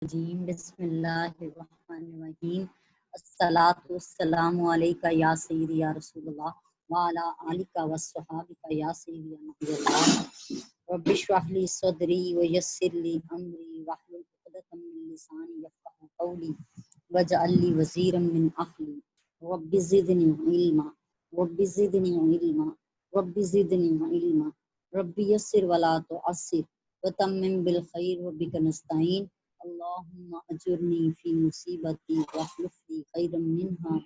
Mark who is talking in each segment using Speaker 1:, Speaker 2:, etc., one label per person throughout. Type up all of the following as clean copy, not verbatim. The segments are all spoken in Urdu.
Speaker 1: الرجیم بسم اللہ الرحمن الرحیم الصلاۃ والسلام علیکہ یا سیدی یا رسول اللہ وعلی آلکہ وصحابکہ یا سیدی یا نبی اللہ رب اشرح لی صدری ویسر لی امری واحلل عقدۃ من لسانی یفقہوا قولی واجعل لی وزیرا من اہلی رب زدنی علما رب زدنی علما رب زدنی علما رب یسر ولا تعسر وتمم بالخیر وبک نستعین اللہم اجرنی فی مصیبتی واخلف لی خیرا منہا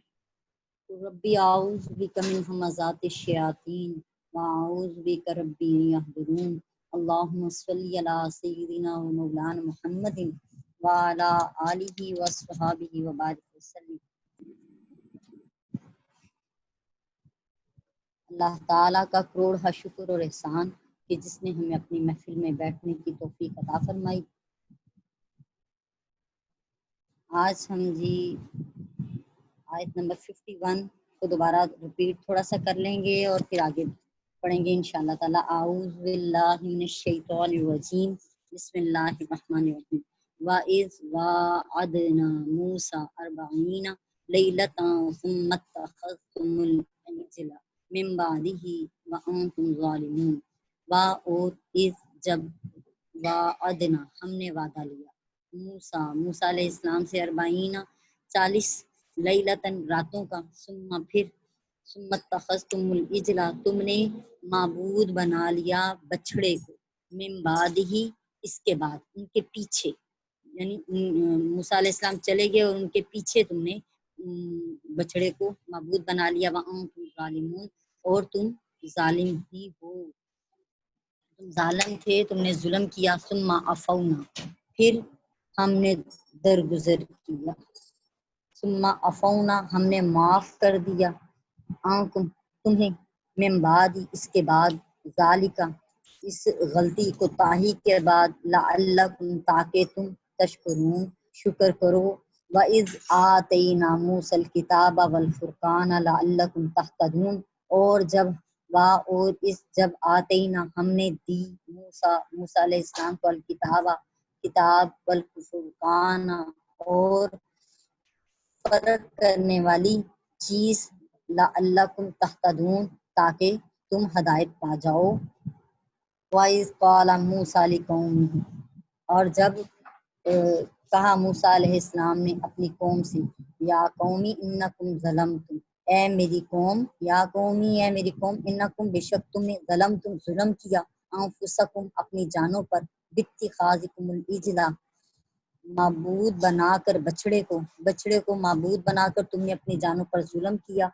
Speaker 1: ربی اعوذ بک من ہمزات الشیاطین واعوذ بک ربی ان یحضرون اللہم صلی علی سیدنا و مولانا محمد وعلی آلہ وصحبہ وبارک وسلم۔ اللہ تعالیٰ کا کروڑ شکر اور احسان کہ جس نے ہمیں اپنی محفل میں بیٹھنے کی توفیق عطا فرمائی۔ آج ہم آیت نمبر 51 کو دوبارہ ریپیٹ تھوڑا سا کر لیں گے اور پھر آگے پڑھیں گے انشاءاللہ تعالیٰ۔ اعوذ باللہ من الشیطان الرجیم بسم اللہ الرحمن الرحیم وَإِذْ وَعَدْنَا مُوسَىٰ 40 لَيْلَةً ثُمَّ اتَّخَذْتُمُ الْعِجْلَ مِن بَعْدِهِ وَأَنْتُمْ ظَالِمُونَ۔ اور اذ جب وعدنا ہم نے وعدہ لیا موسیٰ علیہ السلام سے 40 لیلتن راتوں کا ثم اتخذتم العجل تم نے معبود بنا لیا بچھڑے کو من بعد ہی اس کے بعد ان کے پیچھے، یعنی موسیٰ علیہ السلام چلے گئے اور ان کے پیچھے تم نے بچھڑے کو معبود بنا لیا وانتم ظالمون اور تم ظالم ہی ہو، تم ظالم تھے، تم نے ظلم کیا۔ ثم عفونا پھر ہم نے درگزر کیا، ثم عفونا ہم نے معاف کر دیا عنکم تمہیں، من بعد اس کے بعد ذالکا اس غلطی کو تاہی کے بعد لعلکم تاکہ تم تشکرون شکر کرو۔ وَإِذْ آتَيْنَا مُوسَى الْكِتَابَ وَالْفُرْقَانَ لَعَلَّكُمْ تَهْتَدُونَ اور جب آتینا ہم نے دی موسیٰ علیہ السلام کو کتاب والفرقان اور فرق کرنے والی چیز لعلکم تہتدون تاکہ تم ہدایت پا جاؤ۔ وَإِذْ قَالَ مُوسَىٰ لِقَوْمِهِ اور جب کہا موسیٰ علیہ السلام نے اپنی قوم سے یا قومی انکم ظلمتم اے میری قوم انکم بے شک تم نے ظلم کیا انفسکم اپنی جانوں پر باتخاذکم العجل معبود بنا کر بچڑے کو معبود بنا کر تم نے اپنی جانوں پر ظلم کیا۔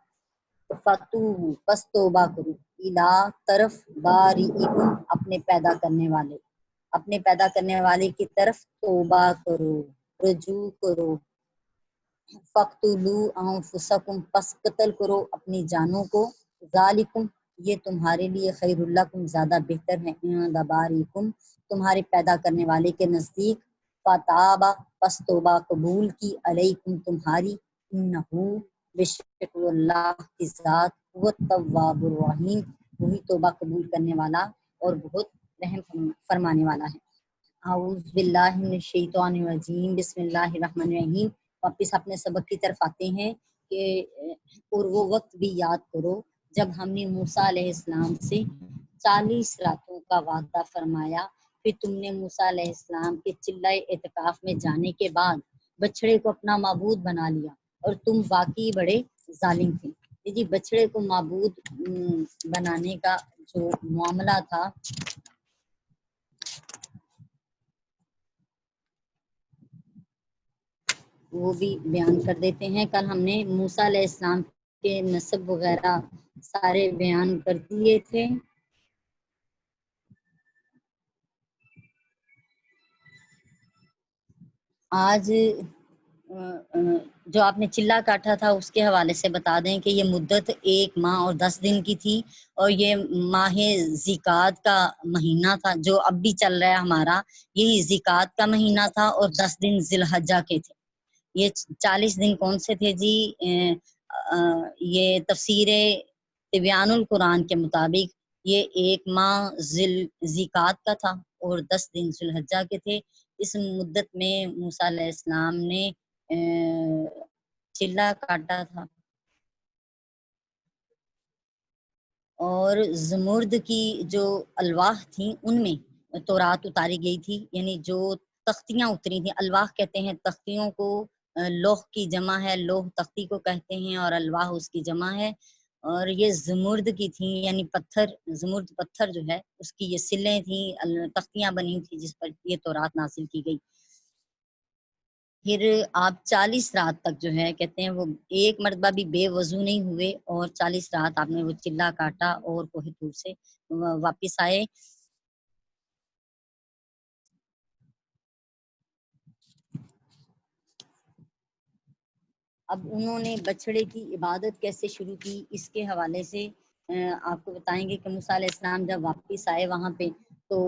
Speaker 1: فتوبوا پس توبہ کرو الی طرف باریئکم اپنے پیدا کرنے والے کی طرف توبہ کرو، رجوع کرو۔ فقتلوا انفسکم پس قتل کرو اپنی جانوں کو، ذالکم یہ تمہارے لیے خیر لکم زیادہ بہتر ہے، عند باریکم تمہارے پیدا کرنے والے کے نزدیک۔ فتابا پس توبہ قبول کی علیکم تمہاری، انہو بے شک وہ اللہ کی ذات وہ التواب الرحیم وہی توبہ قبول کرنے والا اور بہت رحم فرمانے والا ہے۔ اعوذ باللہ من الشیطان الرجیم بسم اللہ الرحمن الرحیم۔ واپس اپنے سبق کی طرف آتے ہیں کہ اور وہ وقت بھی یاد کرو جب ہم نے موسیٰ علیہ السلام سے 40 راتوں کا وعدہ فرمایا، پھر تم نے موسیٰ علیہ السلام کے چلہ اعتکاف میں جانے کے بعد بچڑے کو اپنا معبود بنا لیا اور تم واقعی بڑے ظالم تھے۔ جی بچڑے کو معبود بنانے کا جو معاملہ تھا وہ بھی بیان کر دیتے ہیں۔ کل ہم نے موسیٰ علیہ السلام کے نسب وغیرہ سارے بیان کر دیے تھے۔ آج جو آپ نے چلہ کاٹا تھا اس کے حوالے سے بتا دیں کہ یہ مدت 1 ماہ اور 10 دن کی تھی، اور یہ ماہ ذیقعد کا مہینہ تھا جو اب بھی چل رہا ہے ہمارا، یہی ذیقعد کا مہینہ تھا، اور 10 دن ذی الحجہ کے تھے۔ یہ 40 دن کون سے تھے جی؟ یہ تفسیر تبیان القرآن کے مطابق یہ 1 ماہ ذیقعد کا تھا اور 10 دن ذی الحجہ کے تھے۔ اس مدت میں موسیٰ علیہ السلام نے چلا کاٹا تھا اور زمرد کی جو الواح تھیں ان میں تورات اتاری گئی تھی، یعنی جو تختیاں اتری تھیں۔ الواح کہتے ہیں تختیوں کو، لوح کی جمع ہے، لوح تختی کو کہتے ہیں اور الواح اس کی جمع ہے، اور یہ زمرد کی تھیں، یعنی پتھر، زمرد پتھر جو ہے اس کی یہ سلیں تھیں، تختیاں بنی تھیں جس پر یہ تورات نازل کی گئی۔ پھر آپ 40 رات تک جو ہے کہتے ہیں وہ ایک مرتبہ بھی بے وضو نہیں ہوئے، اور 40 رات آپ نے وہ چلا کاٹا اور کوہ طور سے واپس آئے۔ اب انہوں نے بچڑے کی عبادت کیسے شروع کی، اس کے حوالے سے آپ کو بتائیں گے کہ موسیٰ علیہ السلام جب واپس آئے وہاں پہ تو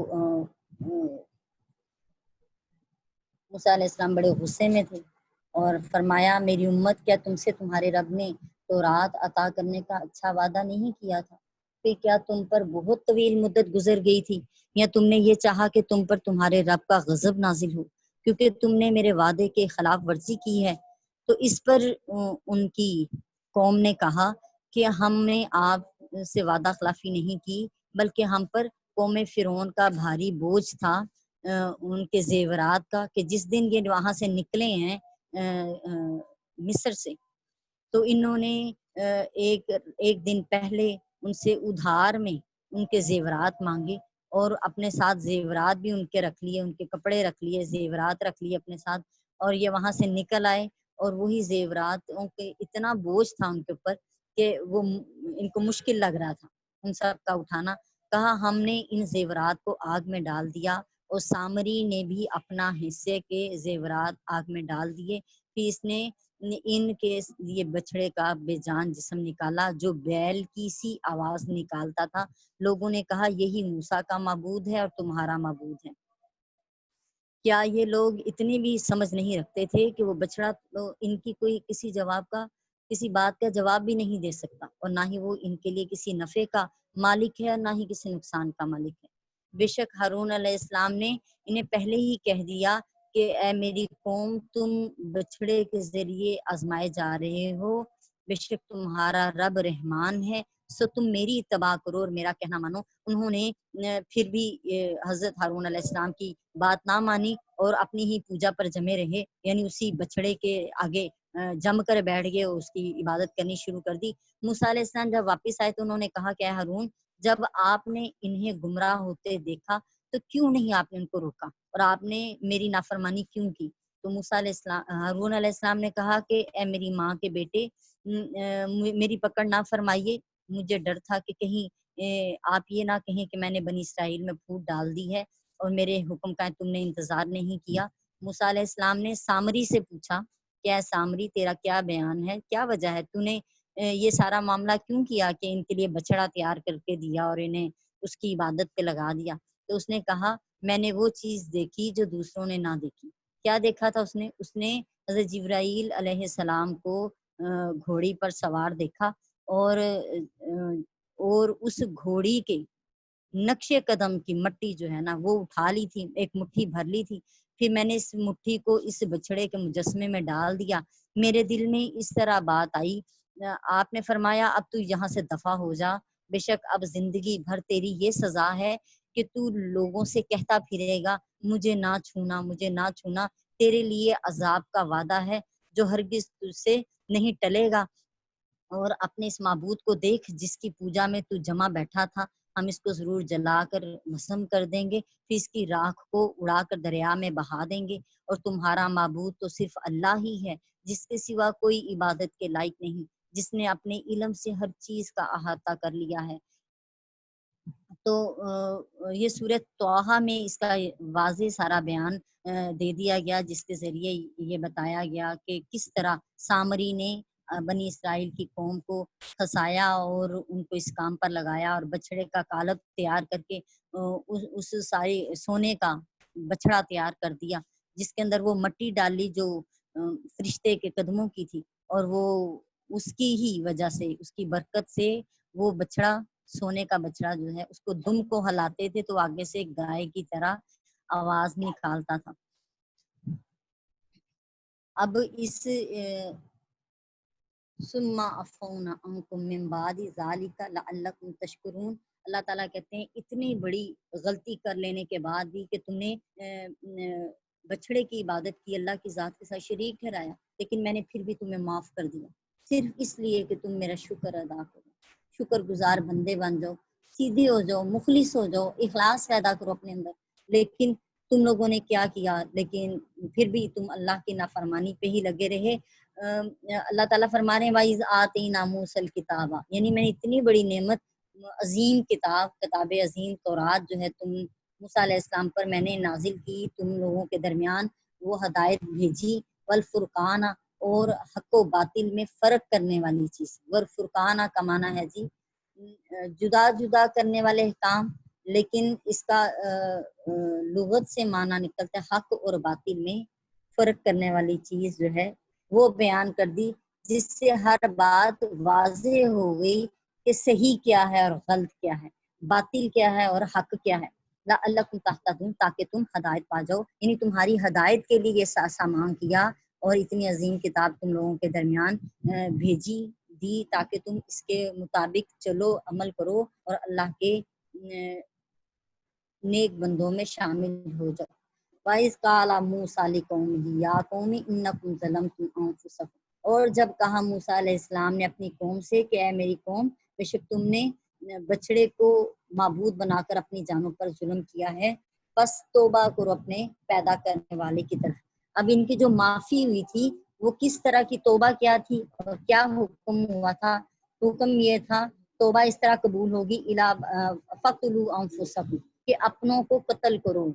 Speaker 1: موسیٰ علیہ السلام بڑے غصے میں تھے اور فرمایا میری امت، کیا تم سے تمہارے رب نے تورات عطا کرنے کا اچھا وعدہ نہیں کیا تھا؟ پھر کیا تم پر بہت طویل مدت گزر گئی تھی، یا تم نے یہ چاہا کہ تم پر تمہارے رب کا غضب نازل ہو کیونکہ تم نے میرے وعدے کے خلاف ورزی کی ہے؟ تو اس پر ان کی قوم نے کہا کہ ہم نے آپ سے وعدہ خلافی نہیں کی، بلکہ ہم پر قوم فرعون کا بھاری بوجھ تھا، ان کے زیورات کا، کہ جس دن یہ وہاں سے نکلے ہیں مصر سے، تو انہوں نے ایک دن پہلے ان سے ادھار میں ان کے زیورات مانگے، اور اپنے ساتھ زیورات بھی ان کے رکھ لیے، ان کے کپڑے رکھ لیے، زیورات رکھ لیے اپنے ساتھ، اور یہ وہاں سے نکل آئے، اور وہی زیوراتوں کے اتنا بوجھ تھا ان کے اوپر کہ وہ ان کو مشکل لگ رہا تھا ان سب کا اٹھانا۔ کہا ہم نے ان زیورات کو آگ میں ڈال دیا، اور سامری نے بھی اپنا حصے کے زیورات آگ میں ڈال دیے، پھر اس نے ان کے لیے بچڑے کا بے جان جسم نکالا جو بیل کی سی آواز نکالتا تھا۔ لوگوں نے کہا یہی موسیٰ کا معبود ہے اور تمہارا معبود ہے۔ کیا یہ لوگ اتنی بھی سمجھ نہیں رکھتے تھے کہ وہ بچڑا تو ان کی کوئی کسی بات کا جواب بھی نہیں دے سکتا، اور نہ ہی وہ ان کے لیے کسی نفع کا مالک ہے اور نہ ہی کسی نقصان کا مالک ہے؟ بے شک ہارون علیہ السلام نے انہیں پہلے ہی کہہ دیا کہ اے میری قوم، تم بچڑے کے ذریعے آزمائے جا رہے ہو، بے شک تمہارا رب رحمان ہے، سو تم میری اتباع کرو اور میرا کہنا مانو۔ انہوں نے پھر بھی حضرت ہارون علیہ السلام کی بات نہ مانی اور اپنی ہی پوجا پر جمے رہے، یعنی اسی بچڑے کے آگے جم کر بیٹھ گئے اور اس کی عبادت کرنی شروع کر دی۔ موسیٰ علیہ السلام جب واپس آئے تو انہوں نے کہا کہ اے ہارون، جب آپ نے انہیں گمراہ ہوتے دیکھا تو کیوں نہیں آپ نے ان کو روکا، اور آپ نے میری نافرمانی کیوں کی؟ تو موسیٰ علیہ السلام ہارون علیہ السلام نے کہا کہ اے میری ماں کے بیٹے، میری پکڑ نہ فرمائیے، مجھے ڈر تھا کہ کہیں آپ یہ نہ کہیں کہ میں نے بنی اسرائیل میں پھوٹ ڈال دی ہے اور میرے حکم کا تم نے انتظار نہیں کیا۔ موسیٰ علیہ السلام نے سامری سے پوچھا کہ اے سامری، تیرا کیا بیان ہے، کیا وجہ ہے، تو نے یہ سارا معاملہ کیوں کیا کہ ان کے لیے بچڑا تیار کر کے دیا اور انہیں اس کی عبادت پہ لگا دیا؟ تو اس نے کہا میں نے وہ چیز دیکھی جو دوسروں نے نہ دیکھی۔ کیا دیکھا تھا اس نے حضرت جبرائیل علیہ السلام کو گھوڑی پر سوار دیکھا، اور اس گھوڑی کے نقش قدم کی مٹی جو ہے نا وہ اٹھا لی تھی، ایک مٹھی بھر لی تھی، پھر میں نے اس مٹھی کو اس بچڑے کے مجسمے میں ڈال دیا۔ میرے دل میں اس طرح بات آئی، آپ نے فرمایا اب تو یہاں سے دفع ہو جا، بے شک اب زندگی بھر تیری یہ سزا ہے کہ تو لوگوں سے کہتا پھرے گا مجھے نہ چھونا، مجھے نہ چھونا، تیرے لیے عذاب کا وعدہ ہے جو ہرگز تجھ سے نہیں ٹلے گا۔ اور اپنے اس معبود کو دیکھ جس کی پوجا میں تو جمع بیٹھا تھا، ہم اس کو ضرور جلا کر مسم کر دیں گے، پھر اس کی راکھ کو اڑا کر دریا میں بہا دیں گے، اور تمہارا معبود تو صرف اللہ ہی ہے جس کے سوا کوئی عبادت کے لائق نہیں، جس نے اپنے علم سے ہر چیز کا احاطہ کر لیا ہے۔ تو یہ سورۃ طٰہٰ میں اس کا واضح سارا بیان دے دیا گیا، جس کے ذریعے یہ بتایا گیا کہ کس طرح سامری نے بنی اسرائیل کی قوم کو پھنسایا اور ان کو اس کام پر لگایا، اور بچڑے کا قالب تیار کر کے اس سارے سونے کا بچڑا تیار کر دیا، جس کے اندر وہ مٹی ڈالی جو فرشتے کے قدموں کی تھی، اور وہ اس کی ہی وجہ سے، اس کی برکت سے وہ بچڑا، سونے کا بچڑا جو ہے، اس کو دم کو ہلاتے تھے تو آگے سے گائے کی طرح آواز نکالتا تھا۔ اب اس ثم عفونا عنکم من بعد ذلک لعلکم تشکرون، اللہ تعالیٰ کہتے ہیں اتنی بڑی غلطی کر لینے کے بعد بھی کہ تم نے بچھڑے کی عبادت کی، اللہ کی ذات کے ساتھ شریک ٹھہرایا، لیکن میں نے پھر بھی تمہیں معاف کر دیا، صرف اس لیے کہ تم میرا شکر ادا کرو، شکر گزار بندے بن جاؤ، سیدھے ہو جاؤ، مخلص ہو جاؤ، اخلاص پیدا کرو اپنے اندر۔ لیکن تم لوگوں نے کیا کیا، لیکن پھر بھی تم اللہ کی نافرمانی پہ ہی لگے رہے۔ اللہ تعالیٰ فرما رہے ہیں وَإِذْ آتَيْنَا مُوسَى الْكِتَابَ، یعنی میں نے اتنی بڑی نعمت، عظیم کتاب عظیم تورات جو ہے تم موسیٰ علیہ السلام پر میں نے نازل کی، تم لوگوں کے درمیان وہ ہدایت بھیجی، والفرقان، اور حق و باطل میں فرق کرنے والی چیز، والفرقان کا معنی ہے جی جدا جدا کرنے والے احکام، لیکن اس کا لغت سے معنی نکلتا ہے حق اور باطل میں فرق کرنے والی چیز جو ہے وہ بیان کر دی، جس سے ہر بات واضح ہو گئی کہ صحیح کیا ہے اور غلط کیا ہے، باطل کیا ہے اور حق کیا ہے۔ لعلکم تہتدون، تاکہ تم ہدایت پا جاؤ، یعنی تمہاری ہدایت کے لیے یہ سامان کیا اور اتنی عظیم کتاب تم لوگوں کے درمیان بھیجی دی، تاکہ تم اس کے مطابق چلو، عمل کرو اور اللہ کے نیک بندوں میں شامل ہو جاؤ۔ وَإِذْ قَالَ مُوسَىٰ لِقَوْمِهِ يَا قَوْمِ إِنَّكُمْ ظَلَمْتُمْ أَنفُسَكُمْ، اور جب کہا موسیٰ علیہ السلام نے اپنی قوم سے کہ اے میری قوم، بے شک تم نے بچڑے کو معبود بنا کر اپنی جانوں پر ظلم کیا ہے، بس توبہ کرو اپنے پیدا کرنے والے کی طرف۔ اب ان کی جو معافی ہوئی تھی وہ کس طرح کی توبہ کیا تھی اور کیا حکم ہوا تھا؟ حکم یہ تھا توبہ اس طرح قبول ہوگی فَقْتُلُوا أَنفُسَكُمْ، کہ اپنوں کو قتل کرو،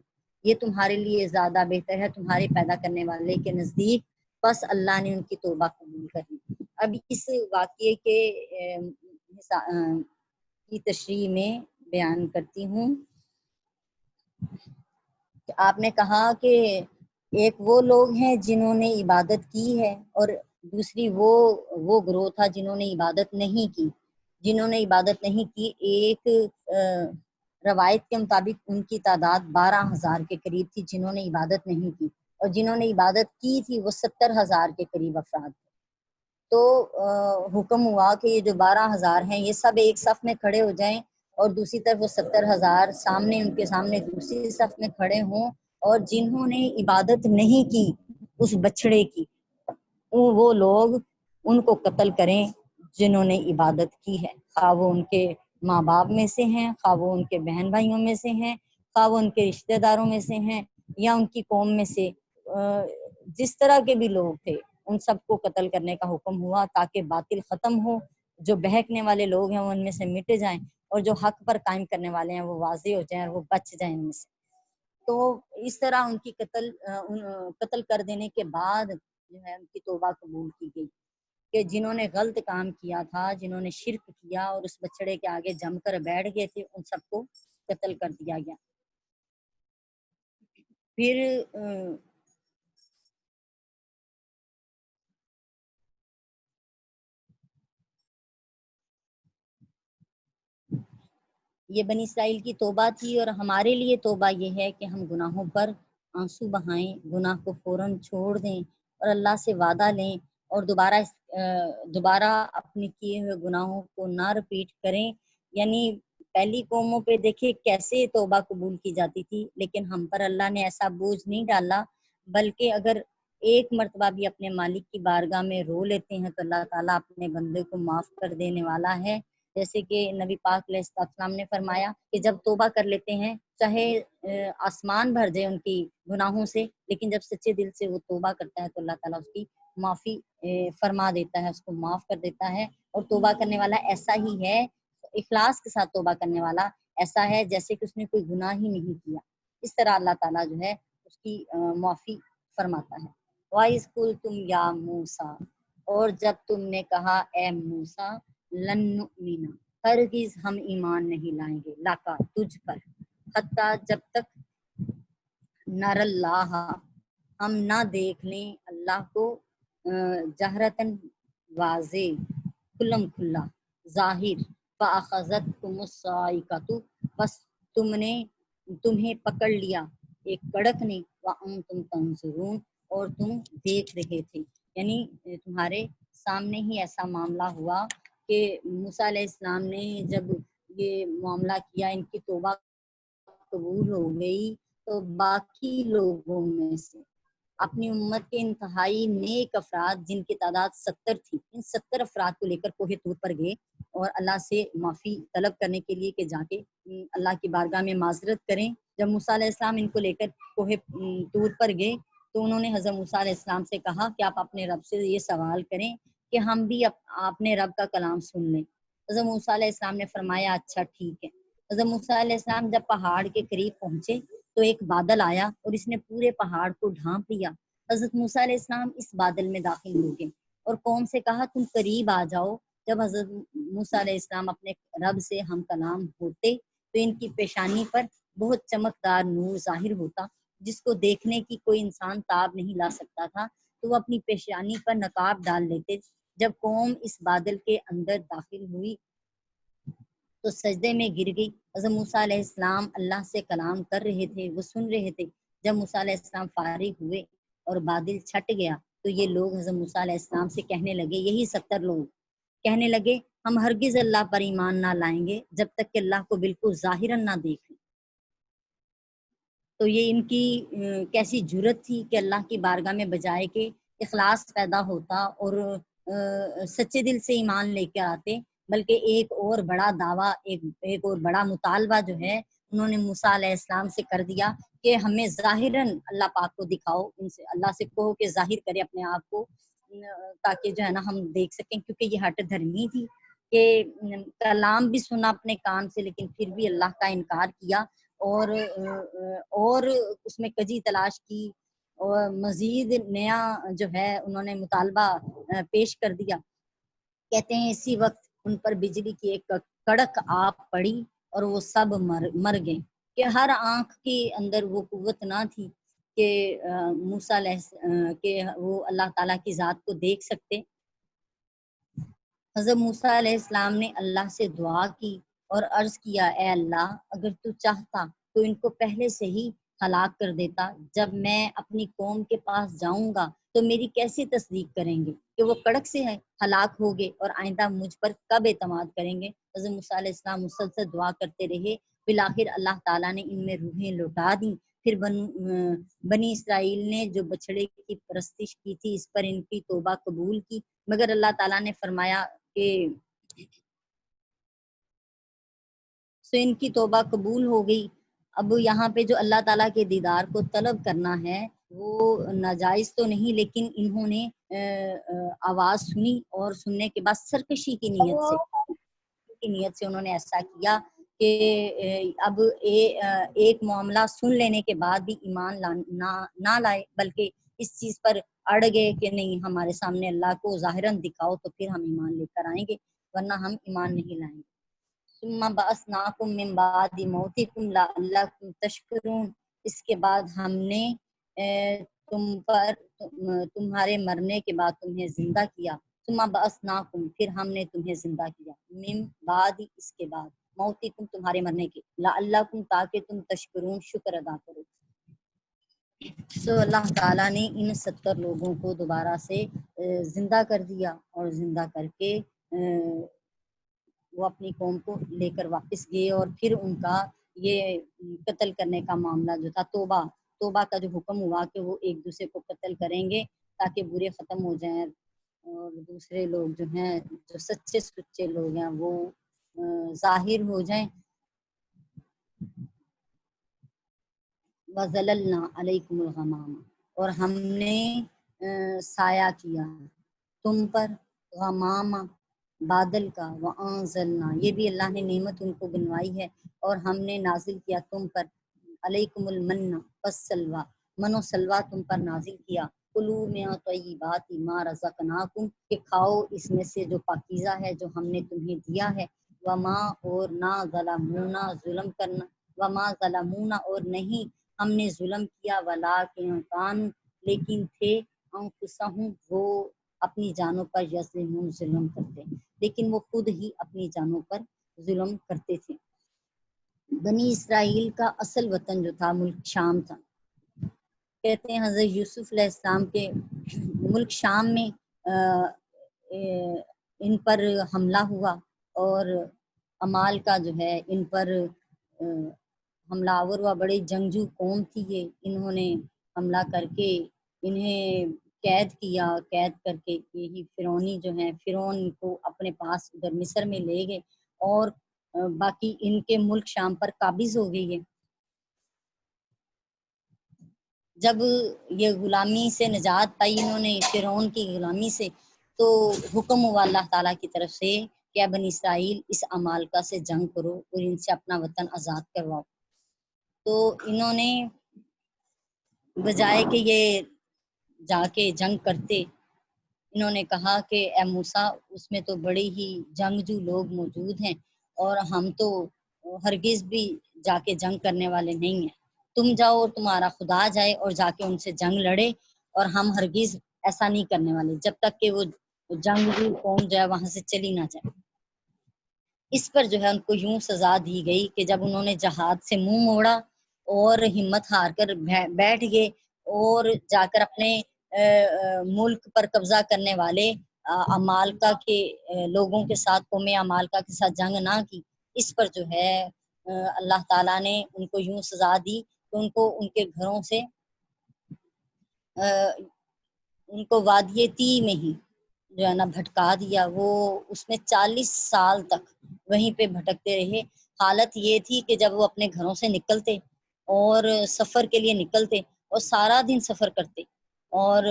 Speaker 1: یہ تمہارے لیے زیادہ بہتر ہے تمہارے پیدا کرنے والے کے نزدیک۔ بس اللہ نے ان کی توبہ قبول کر لی۔ اب اس واقعے کے کی تشریح میں بیان کرتی ہوں کہ آپ نے کہا کہ ایک وہ لوگ ہیں جنہوں نے عبادت کی ہے اور دوسری وہ گروہ تھا جنہوں نے عبادت نہیں کی۔ جنہوں نے عبادت نہیں کی، ایک روایت کے مطابق ان کی تعداد 12,000 کے قریب تھی جنہوں نے عبادت نہیں کی، اور جنہوں نے عبادت کی تھی وہ 70,000 کے قریب افراد تھے۔ تو حکم ہوا کہ یہ جو 12,000 ہیں یہ سب ایک صف میں کھڑے ہو جائیں، اور دوسری طرف وہ 70,000 سامنے ان کے سامنے دوسری صف میں کھڑے ہوں، اور جنہوں نے عبادت نہیں کی اس بچڑے کی، وہ لوگ ان کو قتل کریں جنہوں نے عبادت کی ہے، خواہ وہ ان کے ماں باپ میں سے ہیں، خواہ وہ ان کے بہن بھائیوں میں سے ہیں، خواہ وہ ان کے رشتہ داروں میں سے ہیں یا ان کی قوم میں سے، جس طرح کے بھی لوگ تھے ان سب کو قتل کرنے کا حکم ہوا، تاکہ باطل ختم ہو، جو بہکنے والے لوگ ہیں وہ ان میں سے مٹ جائیں، اور جو حق پر قائم کرنے والے ہیں وہ واضح ہو جائیں اور وہ بچ جائیں ان میں سے۔ تو اس طرح ان کی قتل کر دینے کے بعد جو ہے ان کی توبہ قبول کی گئی، کہ جنہوں نے غلط کام کیا تھا، جنہوں نے شرک کیا اور اس بچڑے کے آگے جم کر بیٹھ گئے تھے، ان سب کو قتل کر دیا گیا۔ پھر یہ بنی اسرائیل کی توبہ تھی، اور ہمارے لیے توبہ یہ ہے کہ ہم گناہوں پر آنسو بہائیں، گناہ کو فوراً چھوڑ دیں اور اللہ سے وعدہ لیں، اور دوبارہ اپنے کیے ہوئے گناہوں کو نہ رپیٹ کریں۔ یعنی پہلی قوموں پہ دیکھیں کیسے توبہ قبول کی جاتی تھی، لیکن ہم پر اللہ نے ایسا بوجھ نہیں ڈالا، بلکہ اگر ایک مرتبہ بھی اپنے مالک کی بارگاہ میں رو لیتے ہیں تو اللہ تعالیٰ اپنے بندے کو معاف کر دینے والا ہے۔ جیسے کہ نبی پاک علیہ السلام نے فرمایا کہ جب توبہ کر لیتے ہیں چاہے آسمان بھر جائے ان کی گناہوں سے، لیکن جب سچے دل سے وہ توبہ کرتا ہے تو اللہ تعالیٰ اس کی معافی فرما دیتا ہے، اس کو معاف کر دیتا ہے۔ اور توبہ کرنے والا ایسا ہی ہے، اخلاص کے ساتھ توبہ کرنے والا ایسا ہے جیسے کہ اس نے کوئی گناہ ہی نہیں کیا، اس طرح اللہ تعالیٰ جو ہے اس کی معافی فرماتا ہے۔ وَإِذْ قُلْتُمْ يَا مُوسَىٰ، اور جب تم نے کہا اے موسیٰ، لن نؤمن، ہرگز ہم ایمان نہیں لائیں گے، لاکا تجھ پر، حتیٰ جب تک نر اللہ، ہم نہ دیکھ لیں اللہ کو جہرتاً واضح، کھلم کھلا ظاہر، فاخذتکم الصاعقۃ، بس تمہیں پکڑ لیا ایک کڑک نے، وانتم تنظرون، اور تم دیکھ رہے تھے، یعنی تمہارے سامنے ہی ایسا معاملہ ہوا کہ موسیٰ علیہ السلام نے جب یہ معاملہ کیا، ان کی توبہ قبول ہو گئی، تو باقی لوگوں میں سے اپنی امت کے انتہائی نیک افراد جن کی تعداد 70 تھی، ان 70 افراد کو لے کر کوہ طور پر گئے اور اللہ سے معافی طلب کرنے کے لیے کہ جا کے اللہ کی بارگاہ میں معذرت کریں۔ جب موسیٰ علیہ السلام ان کو لے کر کوہ طور پر گئے تو انہوں نے حضرت موسیٰ علیہ السلام سے کہا کہ آپ اپنے رب سے یہ سوال کریں کہ ہم بھی اپنے رب کا کلام سن لیں۔ حضرت موسیٰ علیہ السلام نے فرمایا اچھا ٹھیک ہے۔ حضرت موسیٰ علیہ السلام جب پہاڑ کے قریب پہنچے تو ایک بادل آیا اور اس نے پورے پہاڑ کو ڈھانپ لیا۔ حضرت موسیٰ علیہ السلام اس بادل میں داخل ہو گئے اور قوم سے کہا تم قریب آ جاؤ۔ جب حضرت موسیٰ علیہ السلام اپنے رب سے ہم کلام ہوتے تو ان کی پیشانی پر بہت چمکدار نور ظاہر ہوتا جس کو دیکھنے کی کوئی انسان تاب نہیں لا سکتا تھا، تو وہ اپنی پیشانی پر نقاب ڈال لیتے۔ جب قوم اس بادل کے اندر داخل ہوئی تو سجدے میں گر گئی۔ حضرت موسیٰ علیہ السلام اللہ سے کلام کر رہے تھے، وہ سن رہے تھے۔ جب موسیٰ علیہ السلام فارغ ہوئے اور بادل چھٹ گیا تو یہ لوگ حضرت موسیٰ علیہ السلام سے کہنے لگے، یہی 70 لوگ کہنے لگے ہم ہرگز اللہ پر ایمان نہ لائیں گے جب تک کہ اللہ کو بالکل ظاہراً نہ دیکھ لیں۔ تو یہ ان کی کیسی جرت تھی کہ اللہ کی بارگاہ میں بجائے کہ اخلاص پیدا ہوتا اور سچے دل سے ایمان لے کے آتے، بلکہ ایک اور بڑا دعویٰ، ایک اور بڑا مطالبہ جو ہے انہوں نے موسیٰ علیہ السلام سے کر دیا کہ ہمیں ظاہراً اللہ پاک کو دکھاؤ، ان سے اللہ سے کہو کہ ظاہر کرے اپنے آپ کو تاکہ جو ہے نا ہم دیکھ سکیں، کیونکہ یہ ہٹ دھرمی تھی کہ کلام بھی سنا اپنے کان سے لیکن پھر بھی اللہ کا انکار کیا اور اس میں کجی تلاش کی اور مزید نیا جو ہے انہوں نے مطالبہ پیش کر دیا۔ کہتے ہیں اسی وقت ان پر بجلی کی ایک کڑک آ پڑی اور وہ سب مر گئے کہ ہر آنکھ کے اندر وہ قوت نہ تھی کہ موسیٰ کہ وہ اللہ تعالیٰ کی ذات کو دیکھ سکتے۔ حضرت موسیٰ علیہ السلام نے اللہ سے دعا کی اور عرض کیا اے اللہ اگر تو چاہتا تو ان کو پہلے سے ہی ہلاک کر دیتا، جب میں اپنی قوم کے پاس جاؤں گا تو میری کیسے تصدیق کریں گے کہ وہ کڑک سے ہلاک ہو گئے اور آئندہ مجھ پر کب اعتماد کریں گے۔ حضرت موسیٰ علیہ السلام مسلسل دعا کرتے رہے، بالآخر اللہ تعالیٰ نے ان میں روحیں لوٹا دیں۔ پھر بنی اسرائیل نے جو بچھڑے کی پرستش کی تھی اس پر ان کی توبہ قبول کی، مگر اللہ تعالیٰ نے فرمایا کہ ان کی توبہ قبول ہو گئی۔ اب یہاں پہ جو اللہ تعالیٰ کے دیدار کو طلب کرنا ہے وہ ناجائز تو نہیں، لیکن انہوں نے آواز سنی اور سننے کے بعد سرکشی کی نیت سے انہوں نے ایسا کیا کہ اب ایک معاملہ سن لینے کے بعد بھی ایمان نہ لائے، بلکہ اس چیز پر اڑ گئے کہ نہیں ہمارے سامنے اللہ کو ظاہراً دکھاؤ تو پھر ہم ایمان لے کر آئیں گے، ورنہ ہم ایمان نہیں لائیں گے۔ ثم بعثناکم من بعد موتکم لعلکم تشکرون، اس کے بعد ہم نے تمہارے مرنے کے بعد تمہیں زندہ کیا۔ ثم بعثناکم، پھر ہم نے تمہیں زندہ کیا، من بعد، اس کے بعد، موتکم، تمہارے مرنے کے، لعلکم، تاکہ تم تشکرون، شکر ادا کرو۔ اللہ تعالیٰ نے ان 70 لوگوں کو دوبارہ سے زندہ کر دیا اور زندہ کر کے وہ اپنی قوم کو لے کر واپس گئے، اور پھر ان کا یہ قتل کرنے کا معاملہ جو تھا، توبہ کا جو حکم ہوا کہ وہ ایک دوسرے کو قتل کریں گے تاکہ برے ختم ہو جائیں اور دوسرے لوگ جو ہیں جو سچے لوگ ہیں وہ ظاہر ہو جائیں۔ وَظَلَلْنَا عَلَيْكُمُ الْغَمَامَ، اور ہم نے سایہ کیا تم پر، غمام، بادل کا، وَأَنزَلْنَا، یہ بھی اللہ نے نعمت ان کو بنوائی ہے، اور ہم نے نازل کیا تم پر، علیکم المن والسلویٰ، من و سلوہ تم پر نازل کیا، کلوا من طیبات ما رزقناکم، کہ کھاؤ اس میں سے جو پاکیزہ ہے جو ہم نے تمہیں دیا ہے، وما، اور نہ ظلمونا، ظلم کرنا، وما ظلمونا، اور نہیں ہم نے ظلم کیا، ولکن کانوا، لیکن تھے، انفسہم، وہ اپنی جانوں پر یظلمون، ظلم کرتے، لیکن وہ خود ہی اپنی جانوں پر ظلم کرتے تھے۔ بنی اسرائیل کا اصل وطن جو تھا ملک شام تھا، کہتے ہیں حضرت یوسف علیہ السلام کے ملک شام میں ان پر حملہ ہوا اور عمال کا جو ہے ان پر حملہ آور ہوا. بڑے جنگجو قوم تھی یہ. انہوں نے حملہ کر کے انہیں قید کیا. قید کر کے یہی فرعونی جو ہیں فرعون کو اپنے پاس ادھر مصر میں لے گئے اور باقی ان کے ملک شام پر قابض ہو گئی ہے. جب یہ غلامی سے نجات پائی انہوں نے فرعون کی غلامی سے تو حکم ہوا اللہ تعالیٰ کی طرف سے کہ بنی اسرائیل اس عمالقہ سے جنگ کرو اور ان سے اپنا وطن آزاد کرواؤ. تو انہوں نے بجائے کہ یہ جا کے جنگ کرتے انہوں نے کہا کہ اے موسیٰ اس میں تو بڑے ہی جنگجو لوگ موجود ہیں اور ہم تو ہرگز بھی جا کے جنگ کرنے والے نہیں ہیں. تم جاؤ اور تمہارا خدا جائے اور جا کے ان سے جنگ لڑے اور ہم ہرگز ایسا نہیں کرنے والے جب تک کہ وہ جنگجو قوم جو ہے وہاں سے چلی نہ جائے. اس پر جو ہے ان کو یوں سزا دی گئی کہ جب انہوں نے جہاد سے منہ موڑا اور ہمت ہار کر بیٹھ گئے اور جا کر اپنے ملک پر قبضہ کرنے والے عمالقہ کے لوگوں کے ساتھ قوم عمالقہ کے ساتھ جنگ نہ کی. اس پر جو ہے اللہ تعالیٰ نے ان کو یوں سزا دی کہ ان کو ان کے گھروں سے ان کو وادی تی میں ہی جو ہے نا بھٹکا دیا. وہ اس میں 40 سال تک وہیں پہ بھٹکتے رہے. حالت یہ تھی کہ جب وہ اپنے گھروں سے نکلتے اور سفر کے لیے نکلتے اور سارا دن سفر کرتے اور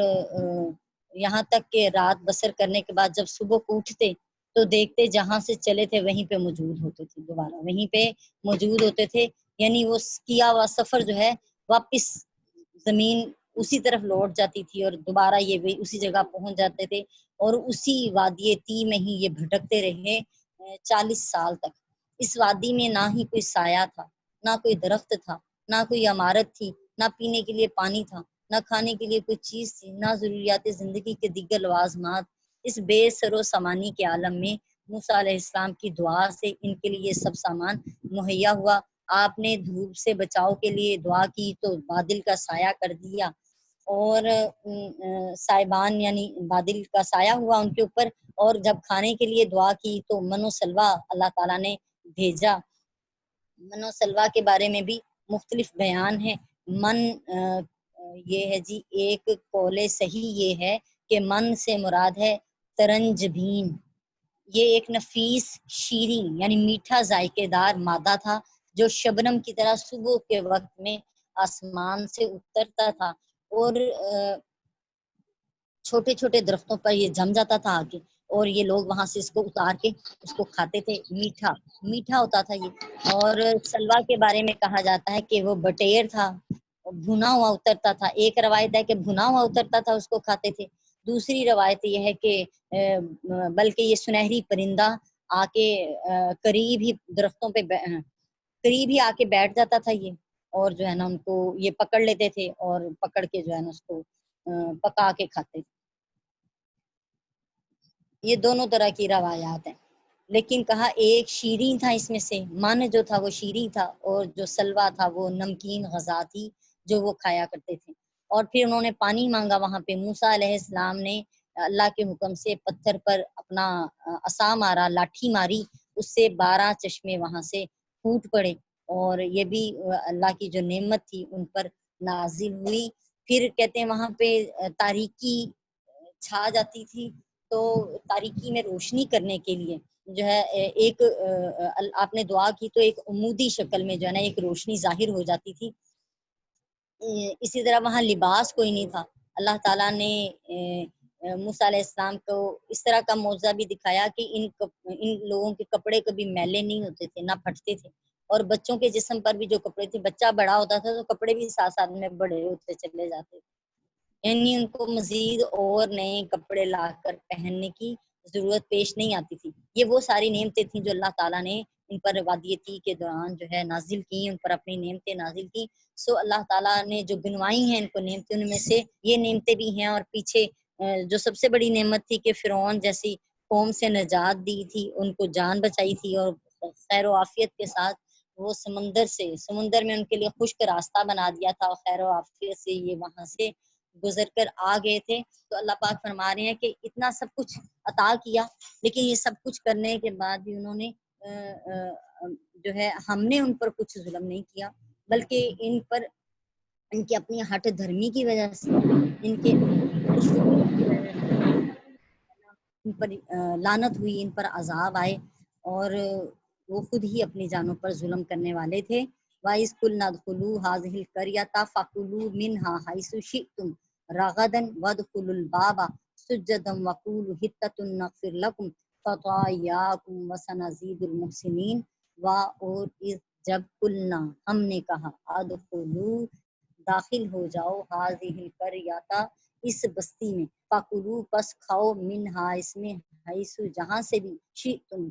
Speaker 1: یہاں تک کہ رات بسر کرنے کے بعد جب صبح کو اٹھتے تو دیکھتے جہاں سے چلے تھے وہیں پہ موجود ہوتے تھے. دوبارہ وہیں پہ موجود ہوتے تھے. یعنی وہ کیا ہوا سفر جو ہے واپس زمین اسی طرف لوٹ جاتی تھی اور دوبارہ یہ بھی اسی جگہ پہنچ جاتے تھے اور اسی وادی تی میں ہی یہ بھٹکتے رہے 40 سال تک. اس وادی میں نہ ہی کوئی سایہ تھا نہ کوئی درخت تھا نہ کوئی عمارت تھی نہ پینے کے لیے پانی تھا نہ کھانے کے لیے کوئی چیز تھی نہ ضروریات زندگی کے دیگر لوازمات. اس بے سر و سامانی کے عالم میں موسیٰ علیہ السلام کی دعا سے ان کے لیے سب سامان مہیا ہوا. آپ نے دھوپ سے بچاؤ کے لیے دعا کی تو بادل کا سایہ کر دیا اور صاحبان یعنی بادل کا سایہ ہوا ان کے اوپر. اور جب کھانے کے لیے دعا کی تو من و سلوا اللہ تعالیٰ نے بھیجا. من و سلوا کے بارے میں بھی مختلف بیان ہے. من یہ ہے جی ایک قول صحیح یہ ہے کہ من سے مراد ہے ترنجبین. یہ ایک نفیس شیریں یعنی میٹھا ذائقے دار مادہ تھا جو شبنم کی طرح صبح کے وقت میں آسمان سے اترتا تھا اور چھوٹے چھوٹے درختوں پر یہ جم جاتا تھا آگے اور یہ لوگ وہاں سے اس کو اتار کے اس کو کھاتے تھے. میٹھا میٹھا ہوتا تھا یہ. اور سلوا کے بارے میں کہا جاتا ہے کہ وہ بٹیر تھا بھنا ہوا اترتا تھا. ایک روایت ہے کہ بھنا ہوا اترتا تھا اس کو کھاتے تھے. دوسری روایت یہ ہے کہ بلکہ یہ سنہری پرندہ آ کے قریب ہی درختوں پہ قریب ہی آ کے بیٹھ جاتا تھا یہ اور جو ہے نا ان کو یہ پکڑ لیتے تھے اور پکڑ کے جو ہے نا اس کو پکا کے کھاتے تھے. یہ دونوں طرح کی روایات ہیں. لیکن کہا ایک شیریں تھا اس میں سے. من جو تھا وہ شیریں تھا اور جو سلوا تھا وہ نمکین غذا تھی جو وہ کھایا کرتے تھے. اور پھر انہوں نے پانی مانگا وہاں پہ. موسیٰ علیہ السلام نے اللہ کے حکم سے پتھر پر اپنا عصا مارا لاٹھی ماری اس سے 12 چشمے وہاں سے پھوٹ پڑے اور یہ بھی اللہ کی جو نعمت تھی ان پر نازل ہوئی. پھر کہتے ہیں وہاں پہ تاریکی چھا جاتی تھی تو تاریکی میں روشنی کرنے کے لیے جو ہے ایک آپ نے دعا کی تو ایک عمودی شکل میں جو ہے نا ایک روشنی ظاہر ہو جاتی تھی. اسی طرح وہاں لباس کوئی نہیں تھا. اللہ تعالیٰ نے موسیٰ علیہ السلام کو اس طرح کا معجزہ بھی دکھایا کہ ان لوگوں کے کپڑے کبھی میلے نہیں ہوتے تھے نہ پھٹتے تھے اور بچوں کے جسم پر بھی جو کپڑے تھے بچہ بڑا ہوتا تھا تو کپڑے بھی ساتھ ساتھ میں بڑے ہوتے چلے جاتے تھے. یعنی ان کو مزید اور نئے کپڑے لا کر پہننے کی ضرورت پیش نہیں آتی تھی. یہ وہ ساری نعمتیں تھیں جو اللہ تعالیٰ نے ان پر وادی تی کے دوران جو ہے نازل کی. ان پر اپنی نعمتیں نازل کی. سو اللہ تعالیٰ نے جو گنوائی ہیں ان کو نعمتیں ان میں سے یہ نعمتیں بھی ہیں. اور پیچھے جو سب سے بڑی نعمت تھی کہ فرعون جیسی قوم سے نجات دی تھی ان کو جان بچائی تھی اور خیر و عافیت کے ساتھ وہ سمندر میں ان کے لیے خشک راستہ بنا دیا تھا، اور خیر و عافیت سے یہ وہاں سے گزر کر آ گئے تھے۔ تو اللہ پاک فرما رہے ہیں کہ اتنا سب کچھ عطا کیا، لیکن یہ سب کچھ کرنے کے بعد بھی انہوں نے جو ہے ہم نے ان پر کچھ ظلم نہیں کیا، بلکہ ان کی اپنی ہٹ دھرمی کی وجہ سے، ان کے شکر کی وجہ سے ان پر لعنت ہوئی، ان پر عذاب آئے، اور وہ خود ہی اپنی جانوں پر ظلم کرنے والے تھے۔ وَإِذْ قُلْنَا ادْخُلُوا هَٰذِهِ الْقَرْيَةَ فَكُلُوا مِنْهَا حَيْثُ شِئْتُمْ رَغَدًا وَادْخُلُوا الْبَابَ سُجَّدًا وَقُولُوا حِطَّةٌ نَغْفِرْ لَكُمْ خَطَايَاكُمْ وَسَنَزِيدُ الْمُحْسِنِينَ۔ اور جب قلنا ہم نے کہا، ادخلوا داخل ہو جاؤ، هَٰذِهِ الْقَرْيَةَ اس بستی میں، فَكُلُوا پس کھاؤ، منہا اس میں، حیث جہاں سے بھی،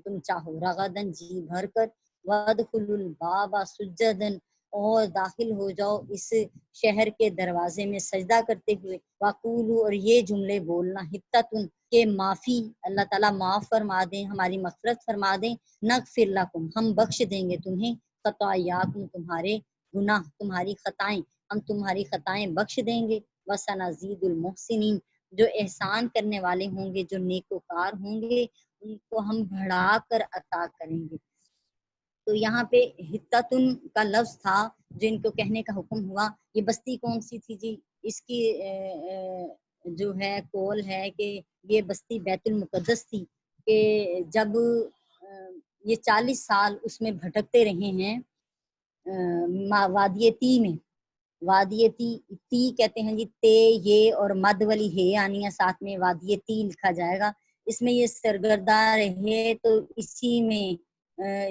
Speaker 1: تم چاہو، رغدن جی بھر کر، وادخلوا الباب سجدن اور داخل ہو جاؤ اس شہر کے دروازے میں سجدہ کرتے ہوئے، وقولوا اور یہ جملے بولنا، حتتن کے معافی، اللہ تعالیٰ معاف فرما دیں، ہماری مغفرت فرما دیں، نغفر لکم ہم بخش دیں گے تمہیں، خطایاکم تمہارے گناہ، تمہاری خطائیں، ہم تمہاری خطائیں بخش دیں گے، وسنزید المحسنین جو احسان کرنے والے ہوں گے، جو نیکوکار ہوں گے، ان کو ہم بڑھا کر عطا کریں گے۔ تو یہاں پہ حتتن کا لفظ تھا جو ان کو کہنے کا حکم ہوا۔ یہ بستی کون سی تھی جی؟ اس کی جو ہے قول ہے کہ یہ بستی بیت المقدس تھی، کہ جب یہ 40 سال اس میں بھٹکتے رہے ہیں وادی تی میں، وادی تی کہتے ہیں جی، تے یہ اور مد والی ہے آنی ہے ساتھ میں، وادی تی لکھا جائے گا، اس میں یہ سرگردہ رہے۔ تو اسی میں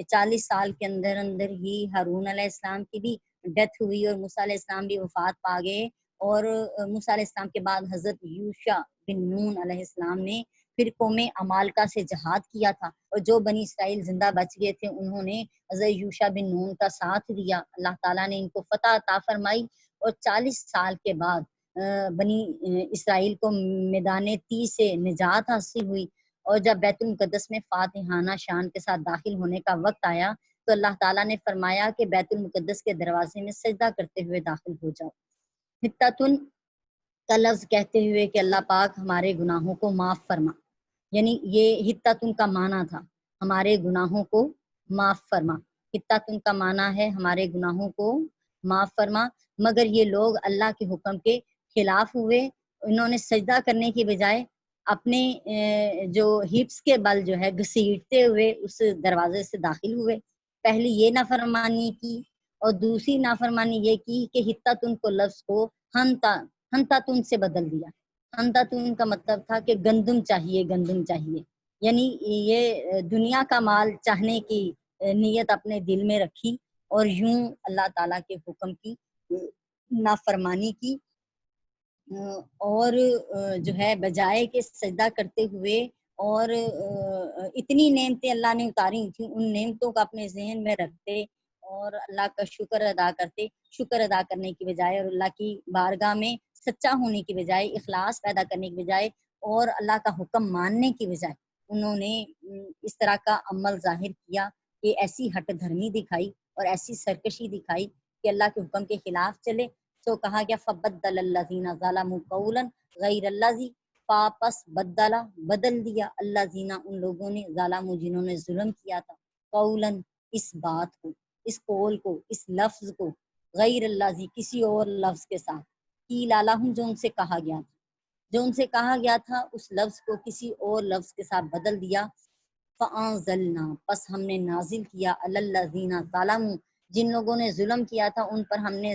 Speaker 1: 40 سال کے اندر ہی ہارون علیہ السلام کی بھی ڈیتھ ہوئی، اور موسیٰ علیہ السلام بھی وفات پا گئے، اور موسیٰ علیہ السلام کے بعد حضرت یوشع بن نون علیہ السلام نے پھر قوم عمالقہ سے جہاد کیا تھا، اور جو بنی اسرائیل زندہ بچ گئے تھے انہوں نے حضرت یوشع بن نون کا ساتھ دیا، اللہ تعالیٰ نے ان کو فتح عطا فرمائی، اور 40 سال کے بعد بنی اسرائیل کو میدان تی سے نجات حاصل ہوئی، اور جب بیت المقدس میں فاتحانہ شان کے ساتھ داخل ہونے کا وقت آیا تو اللہ تعالیٰ نے فرمایا کہ بیت المقدس کے دروازے میں سجدہ کرتے ہوئے داخل ہو جاؤ۔ حتتن کا لفظ کہتے ہوئے کہ اللہ پاک ہمارے گناہوں کو معاف فرما، یعنی یہ حتتن کا معنی تھا، ہمارے گناہوں کو معاف فرما۔ حتتن کا معنی ہے ہمارے گناہوں کو معاف فرما، مگر یہ لوگ اللہ کے حکم کے خلاف ہوئے، انہوں نے سجدہ کرنے کی بجائے اپنے جو ہپس کے بل جو ہے گھسیٹتے ہوئے اس دروازے سے داخل ہوئے۔ پہلی یہ نافرمانی کی، اور دوسری نافرمانی یہ کی کہ حتتن کو لفظ کو ہنتاتن سے بدل دیا۔ ہنتاتن کا مطلب تھا کہ گندم چاہیے، یعنی یہ دنیا کا مال چاہنے کی نیت اپنے دل میں رکھی، اور یوں اللہ تعالیٰ کے حکم کی نافرمانی کی، اور جو ہے بجائے کہ سجدہ کرتے ہوئے، اور اتنی نعمتیں اللہ نے اتاری تھیں، ان نعمتوں کو اپنے ذہن میں رکھتے اور اللہ کا شکر ادا کرتے، شکر ادا کرنے کی بجائے، اور اللہ کی بارگاہ میں سچا ہونے کی بجائے، اخلاص پیدا کرنے کی بجائے، اور اللہ کا حکم ماننے کی بجائے انہوں نے اس طرح کا عمل ظاہر کیا کہ ایسی ہٹ دھرمی دکھائی اور ایسی سرکشی دکھائی کہ اللہ کے حکم کے خلاف چلے۔ تو کہا گیا فبدل الذین ظلموا قولا غیر الذی، پاپس بدل دیا الذین ان لوگوں نے، ظلموا جنہوں نے ظلم کیا تھا، قولا اس بات کو، اس قول کو، اس لفظ کو، غیر الذی کسی اور لفظ کے ساتھ، قیل لہم جو ان سے کہا گیا تھا اس لفظ کو کسی اور لفظ کے ساتھ بدل دیا، فانزلنا پس ہم نے نازل کیا علی الذین ظلموا جن لوگوں نے ظلم کیا تھا ان پر ہم نے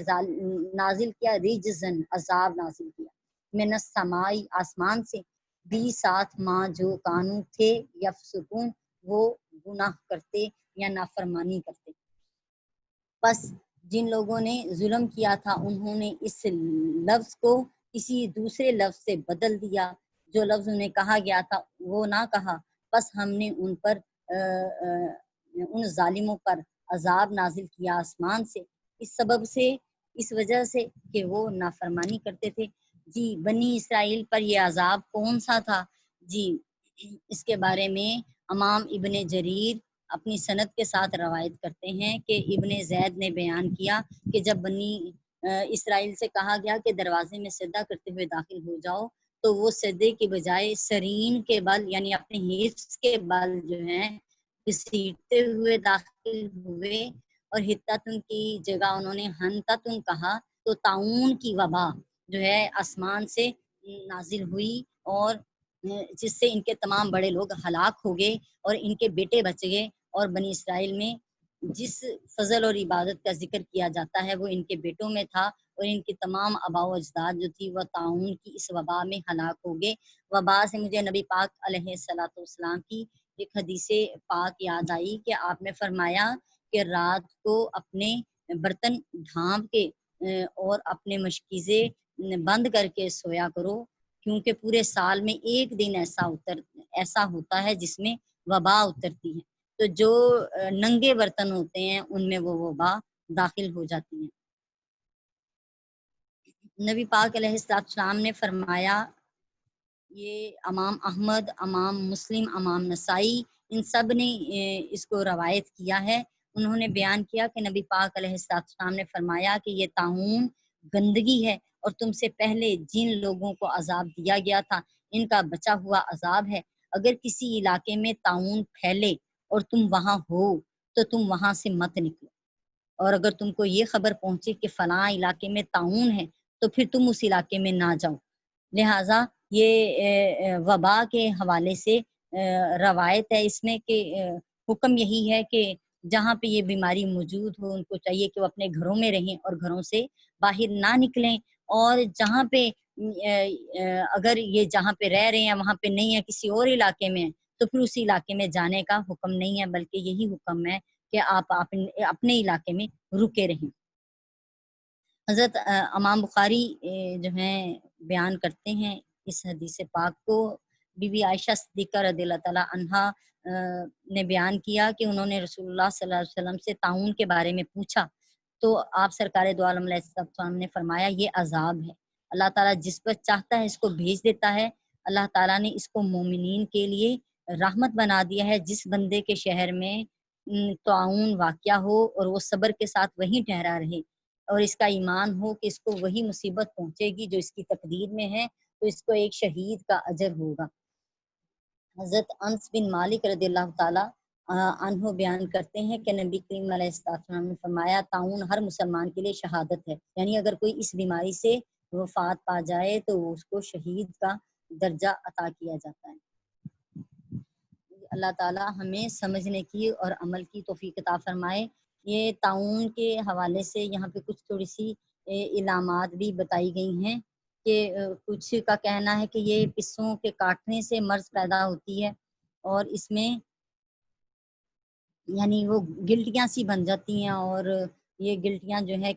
Speaker 1: نازل کیا، رجزن عذاب نازل کیا، من السماء آسمان سے، بھی ساتھ ماں جو کانو تھے، یفسقون وہ گناہ کرتے یا نافرمانی کرتے۔ بس جن لوگوں نے ظلم کیا تھا انہوں نے اس لفظ کو کسی دوسرے لفظ سے بدل دیا، جو لفظ انہیں کہا گیا تھا وہ نہ کہا، بس ہم نے ان پر ان ظالموں پر عذاب نازل کیا آسمان سے، اس سبب سے، اس وجہ سے کہ وہ نافرمانی کرتے تھے۔ جی بنی اسرائیل پر یہ عذاب کون سا تھا؟ جی اس کے بارے میں امام ابن جریر اپنی سند کے ساتھ روایت کرتے ہیں کہ ابن زید نے بیان کیا کہ جب بنی اسرائیل سے کہا گیا کہ دروازے میں سجدہ کرتے ہوئے داخل ہو جاؤ، تو وہ سجدے کی بجائے سرین کے بل یعنی اپنے حفظ کے بل جو ہیں گھسیٹتے ہوئے داخل ہوئے، اور حتتن کی جگہ انہوں نے ہنتتن کہا، تو طاعون کی وبا جو ہے آسمان سے نازل ہوئی، اور جس سے ان کے تمام بڑے لوگ ہلاک ہو گئے اور ان کے بیٹے بچ گئے، اور بنی اسرائیل میں جس فضل اور عبادت کا ذکر کیا جاتا ہے وہ ان کے بیٹوں میں تھا، اور ان کی تمام آباء و اجداد جو تھی وہ طاعون کی اس وبا میں ہلاک ہو گئے۔ وبا سے مجھے نبی پاک علیہ الصلوۃ والسلام کی ایک حدیث پاک یاد آئی کہ آپ نے فرمایا کہ رات کو اپنے برتن ڈھانپ کے اور اپنے مشکیزے بند کر کے سویا کرو، کیونکہ پورے سال میں ایک دن ایسا ہوتا ہے جس میں وبا اترتی ہے، تو جو ننگے برتن ہوتے ہیں ان میں وہ وبا داخل ہو جاتی ہیں۔ نبی پاک علیہ السلام نے فرمایا، یہ امام احمد، امام مسلم، امام نسائی ان سب نے اس کو روایت کیا ہے۔ انہوں نے بیان کیا کہ نبی پاک علیہ السلام نے فرمایا کہ یہ طاعون گندگی ہے، اور تم سے پہلے جن لوگوں کو عذاب دیا گیا تھا ان کا بچا ہوا عذاب ہے۔ اگر کسی علاقے میں طاعون پھیلے اور تم وہاں ہو تو تم وہاں سے مت نکلو، اور اگر تم کو یہ خبر پہنچے کہ فلاں علاقے میں طاعون ہے تو پھر تم اس علاقے میں نہ جاؤ۔ لہٰذا یہ وبا کے حوالے سے روایت ہے اس میں کہ حکم یہی ہے کہ جہاں پہ یہ بیماری موجود ہو ان کو چاہیے کہ وہ اپنے گھروں میں رہیں اور گھروں سے باہر نہ نکلیں، اور جہاں پہ اگر یہ جہاں پہ رہ رہے ہیں وہاں پہ نہیں ہے، کسی اور علاقے میں تو پھر اس علاقے میں جانے کا حکم نہیں ہے، بلکہ یہی حکم ہے کہ آپ اپنے علاقے میں رکے رہیں۔ حضرت امام بخاری جو ہیں بیان کرتے ہیں اس حدیث پاک کو، بی بی عائشہ صدیقہ رضی اللہ تعالی عنہا نے بیان کیا کہ انہوں نے رسول اللہ صلی اللہ علیہ وسلم سے طاعون کے بارے میں پوچھا، تو آپ سرکار دو عالم علیہ السلام نے فرمایا یہ عذاب ہے، اللہ تعالیٰ جس پر چاہتا ہے اس کو بھیج دیتا ہے۔ اللہ تعالیٰ نے اس کو مومنین کے لیے رحمت بنا دیا ہے، جس بندے کے شہر میں طاعون واقعہ ہو اور وہ صبر کے ساتھ وہیں ٹھہرا رہے اور اس کا ایمان ہو کہ اس کو وہی مصیبت پہنچے گی جو اس کی تقدیر میں ہے، تو اس کو ایک شہید کا اجر ہوگا۔ حضرت انس بن مالک رضی اللہ تعالی عنہ بیان کرتے ہیں کہ نبی کریم علیہ السلام نے فرمایا طاعون ہر مسلمان کے لیے شہادت ہے، یعنی اگر کوئی اس بیماری سے وفات پا جائے تو اس کو شہید کا درجہ عطا کیا جاتا ہے۔ اللہ تعالی ہمیں سمجھنے کی اور عمل کی توفیق عطا فرمائے۔ یہ طاعون کے حوالے سے یہاں پہ کچھ تھوڑی سی علامات بھی بتائی گئی ہیں کہ کچھ کا کہنا ہے کہ یہ پسوں کے کاٹنے سے مرض پیدا ہوتی ہے، اور اس میں یعنی وہ گلٹیاں سی بن جاتی ہیں، اور یہ گلٹیاں جو ہے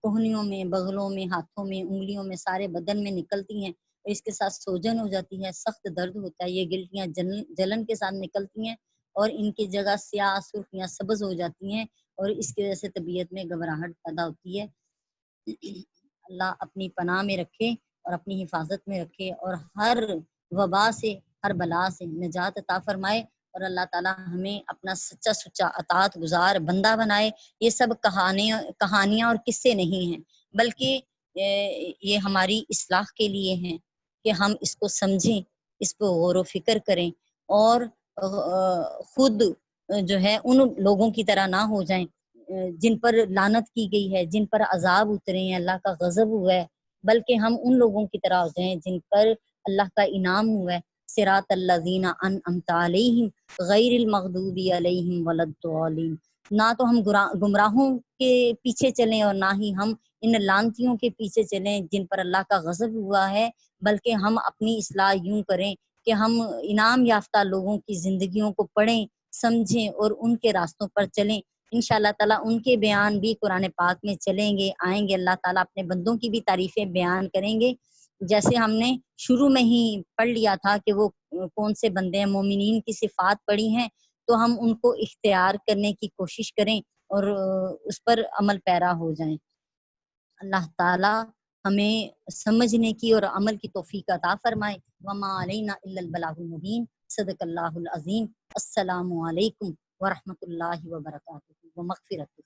Speaker 1: کوہنیوں میں، بغلوں میں، ہاتھوں میں، انگلیوں میں، سارے بدن میں نکلتی ہیں، اور اس کے ساتھ سوجن ہو جاتی ہے، سخت درد ہوتا ہے، یہ گلٹیاں جلن کے ساتھ نکلتی ہیں اور ان کی جگہ سیاہ، سرخ یا سبز ہو جاتی ہیں، اور اس کی وجہ سے طبیعت میں گھبراہٹ پیدا ہوتی ہے۔ اللہ اپنی پناہ میں رکھے اور اپنی حفاظت میں رکھے، اور ہر وبا سے، ہر بلا سے نجات عطا فرمائے، اور اللہ تعالی ہمیں اپنا سچا اطاعت گزار بندہ بنائے۔ یہ سب کہانیاں اور قصے نہیں ہیں، بلکہ یہ ہماری اصلاح کے لیے ہیں کہ ہم اس کو سمجھیں، اس پہ غور و فکر کریں، اور خود جو ہے ان لوگوں کی طرح نہ ہو جائیں جن پر لعنت کی گئی ہے، جن پر عذاب اترے ہیں، اللہ کا غضب ہوا ہے، بلکہ ہم ان لوگوں کی طرح ہو جائیں جن پر اللہ کا انعام ہوا ہے۔ صراط الذین انعمت علیہم غیر المغضوب علیہم ولا الضالین۔ نہ تو ہم گمراہوں کے پیچھے چلیں اور نہ ہی ہم ان لعنتیوں کے پیچھے چلیں جن پر اللہ کا غضب ہوا ہے، بلکہ ہم اپنی اصلاح یوں کریں کہ ہم انعام یافتہ لوگوں کی زندگیوں کو پڑھیں، سمجھیں اور ان کے راستوں پر چلیں۔ انشاءاللہ تعالیٰ ان کے بیان بھی قرآن پاک میں چلیں گے، آئیں گے، اللہ تعالیٰ اپنے بندوں کی بھی تعریفیں بیان کریں گے، جیسے ہم نے شروع میں ہی پڑھ لیا تھا کہ وہ کون سے بندے ہیں، مومنین کی صفات پڑھی ہیں، تو ہم ان کو اختیار کرنے کی کوشش کریں اور اس پر عمل پیرا ہو جائیں۔ اللہ تعالیٰ ہمیں سمجھنے کی اور عمل کی توفیق عطا فرمائے۔ وما علینا الا البلاغ المبین۔ صدق اللہ العظیم۔ السلام علیکم ورحمۃ اللہ وبرکاتہ ومغفرتہ.